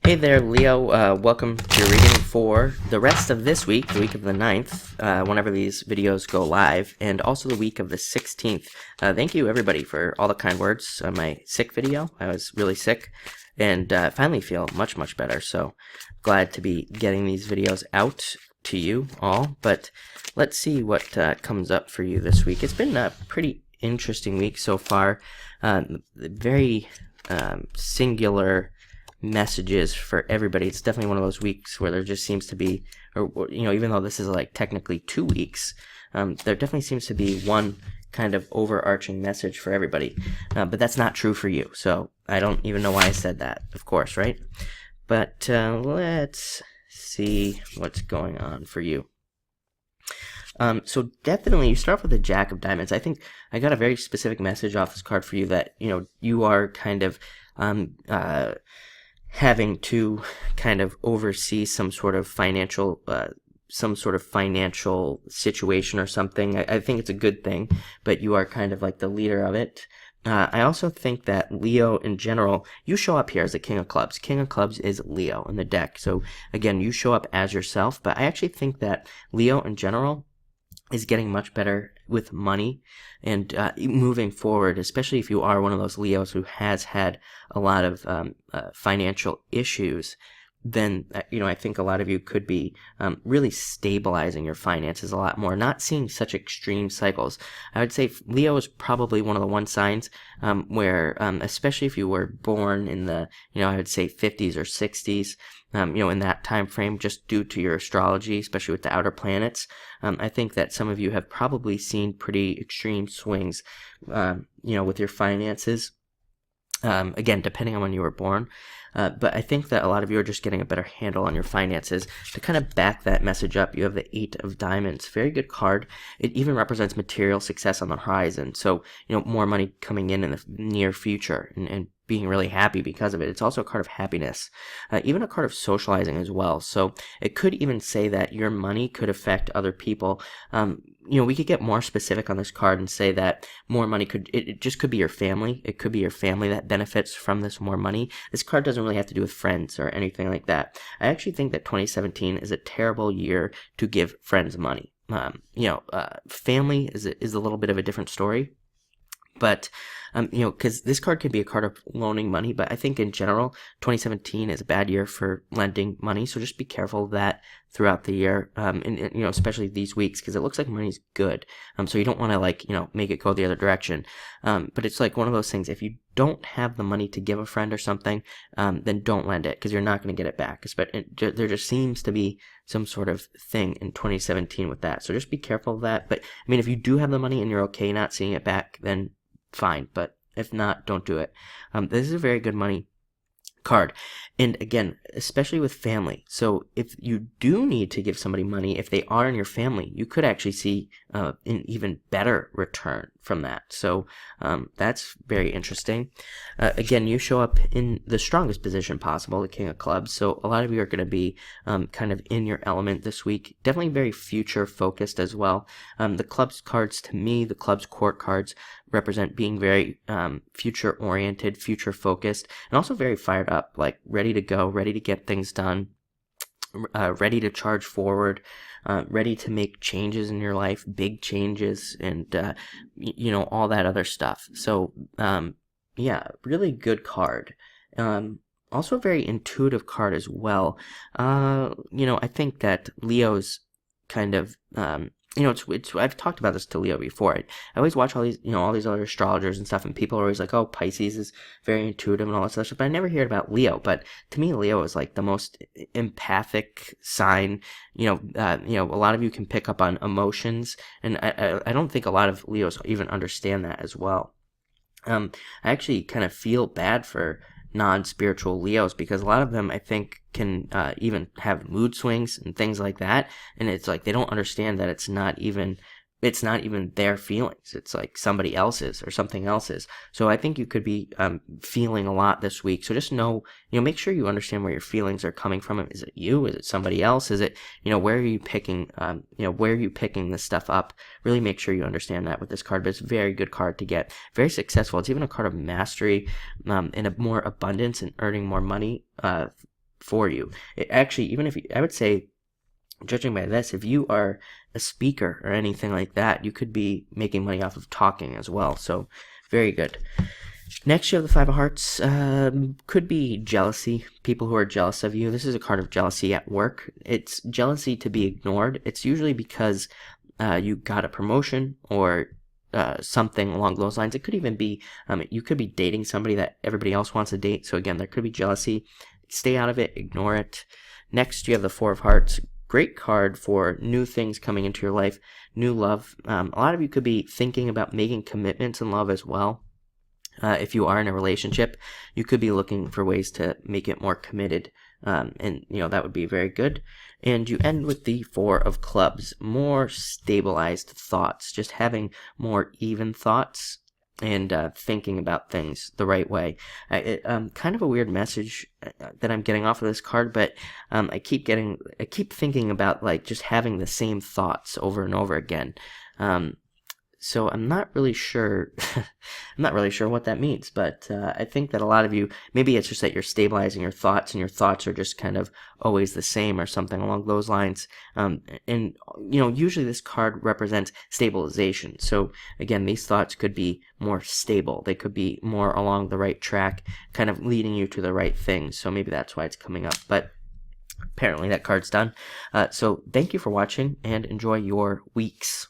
Hey there, Leo. Welcome to your reading for the rest of this week, the week of the 9th, whenever these videos go live, and also the week of the 16th. Thank you, everybody, for all the kind words on my sick video. I was really sick, and finally feel much, much better, so glad to be getting these videos out to you all. But let's see what comes up for you this week. It's been a pretty interesting week so far. Very singular messages for everybody. It's definitely one of those weeks where there just seems to be, or even though this is like technically 2 weeks, there definitely seems to be one kind of overarching message for everybody. But that's not true for you, so I don't even know why I said that, of course, right? But let's see what's going on for you. So definitely you start off with the Jack of Diamonds. I think I got a very specific message off this card for you that, you are kind of having to kind of oversee some sort of financial situation or something. I think it's a good thing, but you are kind of like the leader of it. I also think that Leo in general, you show up here as the King of Clubs. King of Clubs is Leo in the deck. So again, you show up as yourself, but I actually think that Leo in general is getting much better with money and moving forward, especially if you are one of those Leos who has had a lot of financial issues. Then I think a lot of you could be really stabilizing your finances a lot more, not seeing such extreme cycles. I would say Leo is probably one of the one signs where, especially if you were born in the, I would say 50s or 60s, in that time frame, just due to your astrology, especially with the outer planets, I think that some of you have probably seen pretty extreme swings, with your finances. Again, depending on when you were born. But I think that a lot of you are just getting a better handle on your finances. To kind of back that message up, you have the Eight of Diamonds. Very good card. It even represents material success on the horizon. So, more money coming in the near future and being really happy because of it. It's also a card of happiness, even a card of socializing as well. So it could even say that your money could affect other people. We could get more specific on this card and say that more money it just could be your family. It could be your family that benefits from this more money. This card doesn't really have to do with friends or anything like that. I actually think that 2017 is a terrible year to give friends money. Family is a little bit of a different story. But, because this card can be a card of loaning money, but I think in general, 2017 is a bad year for lending money. So just be careful of that throughout the year, and especially these weeks, because it looks like money's good. So you don't want to make it go the other direction. But it's like one of those things, if you don't have the money to give a friend or something, then don't lend it, because you're not going to get it back. But there just seems to be some sort of thing in 2017 with that. So just be careful of that. But if you do have the money and you're okay not seeing it back, then fine, but if not, don't do it. This is a very good money card, and again, especially with family. So if you do need to give somebody money, if they are in your family, you could actually see an even better return from that. So that's very interesting. Again, you show up in the strongest position possible, the King of Clubs. So a lot of you are going to be kind of in your element this week. Definitely very future focused as well. The clubs cards, to me, the clubs court cards represent being very future oriented, future focused, and also very fired up, like ready to go, ready to get things done, ready to charge forward, ready to make changes in your life, big changes, and all that other stuff. So really good card. Also a very intuitive card as well. I think that Leo's kind of I've talked about this to Leo before. I always watch all these, all these other astrologers and stuff, and people are always like, oh, Pisces is very intuitive and all that stuff, but I never hear about Leo. But to me, Leo is like the most empathic sign. A lot of you can pick up on emotions, and I don't think a lot of Leos even understand that as well. I actually kind of feel bad for non-spiritual Leos, because a lot of them, I think, can even have mood swings and things like that, and it's like they don't understand that it's not even their feelings. It's like somebody else's or something else's. So I think you could be feeling a lot this week. So just know, make sure you understand where your feelings are coming from. Is it you? Is it somebody else? Is it, where are you picking, where are you picking this stuff up? Really make sure you understand that with this card. But it's a very good card to get. Very successful. It's even a card of mastery and a more abundance and earning more money for you. Actually, even if I would say, judging by this, if you are a speaker or anything like that, you could be making money off of talking as well. So very good. Next, you have the Five of Hearts. Could be jealousy, people who are jealous of you. This is a card of jealousy at work. It's jealousy to be ignored. It's usually because you got a promotion or something along those lines. It could even be you could be dating somebody that everybody else wants to date. So again, there could be jealousy. Stay out of it. Ignore it. Next, you have the Four of Hearts. Great card for new things coming into your life, new love. A lot of you could be thinking about making commitments in love as well. If you are in a relationship, you could be looking for ways to make it more committed, and that would be very good. And you end with the Four of Clubs, more stabilized thoughts, just having more even thoughts and thinking about things the right way. Kind of a weird message that I'm getting off of this card, but I keep thinking about like just having the same thoughts over and over again. So I'm not really sure. I'm not really sure what that means, but I think that a lot of you, maybe it's just that you're stabilizing your thoughts, and your thoughts are just kind of always the same, or something along those lines. And usually this card represents stabilization. So again, these thoughts could be more stable. They could be more along the right track, kind of leading you to the right things. So maybe that's why it's coming up. But apparently that card's done. So thank you for watching, and enjoy your weeks.